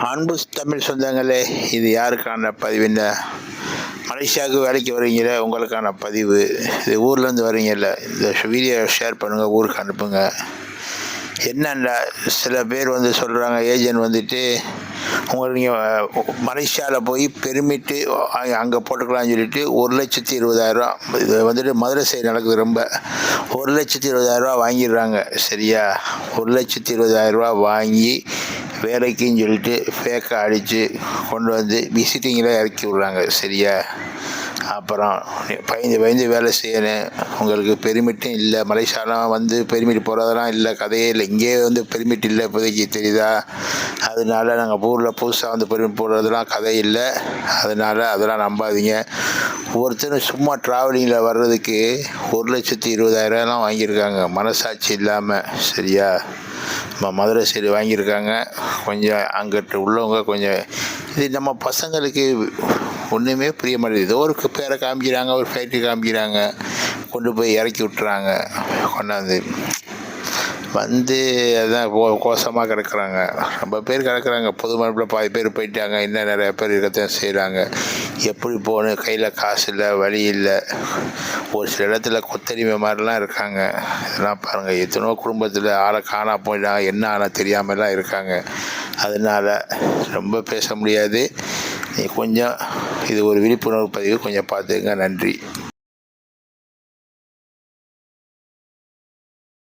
அன்பு தமிழ் சொந்தங்களே, இது யாருக்கான பதிவுன்னா, மலேசியாவுக்கு வேலைக்கு வரீங்களே உங்களுக்கான பதிவு. இது ஊர்லேருந்து வரீங்கல்ல, இந்த வீடியோ ஷேர் பண்ணுங்கள், ஊருக்கு அனுப்புங்க. என்னென்ன சில பேர் சொல்கிறாங்க, ஏஜென்ட் உங்களுக்கு நீங்கள் மலேசியாவில் போய் பெர்மிட்டு அங்கே போட்டுக்கலாம்னு சொல்லிட்டு 1,20,000 இது மதுரை சைடு நடக்குது. ரொம்ப 1,20,000 வாங்கிடுறாங்க. சரியா, 1,20,000 வாங்கி வேலைக்குன்னு சொல்லிட்டு ஃபேக்காக அடித்து கொண்டு விசிட்டிங்கில் இறக்கி விட்றாங்க. சரியா, அப்புறம் பயந்து வேலை செய்யணும். உங்களுக்கு பெர்மிட்டும் இல்லை, மலேசியாலாம் பெர்மிட் போகிறதெல்லாம் இல்லை, கதையே இல்லை. இங்கேயே பெர்மிட் இல்லை இப்போதைக்கு, தெரியுதா? அதனால நாங்கள் ஊரில் புதுசாக பெர்மிட் போடுறதுலாம் கதை இல்லை. அதெல்லாம் நம்பாதீங்க. ஒவ்வொருத்தரும் சும்மா ட்ராவலிங்கில் வர்றதுக்கு 1,20,000 வாங்கியிருக்காங்க, மனசாட்சி இல்லாமல். சரியா, மதுரை சைடு வாங்கியிருக்காங்க. கொஞ்சம் அங்கிட்டு உள்ளவங்க இது நம்ம பசங்களுக்கு ஒன்றுமே புரிய மாட்டேங்குது. ஏதோ ஒரு பேரை காமிக்கிறாங்க, ஒரு ஃபேக்ட்ரி காமிக்கிறாங்க, கொண்டு போய் இறக்கி விட்டுறாங்க. கொண்டாந்து அதான் கோசமாக கிடக்குறாங்க. ரொம்ப பேர் கிடக்குறாங்க. பொதுமக்களில் பாதி பேர் போயிட்டாங்க, இன்னும் நிறையா பேர் இருக்கத்தான் செய்கிறாங்க. எப்படி போகணும், கையில் காசு இல்லை, வழி இல்லை. ஒரு சில இடத்துல கொத்தடிமை மாதிரிலாம் இருக்காங்க. இதெல்லாம் பாருங்கள், எத்தனோ குடும்பத்தில் ஆளை காணா போயிட்டாங்க, என்ன ஆனால் தெரியாமலாம் இருக்காங்க. அதனால் ரொம்ப பேச முடியாது. கொஞ்சம் இது ஒரு விழிப்புணர்வு பதிவு, கொஞ்சம் பார்த்துங்க. நன்றி.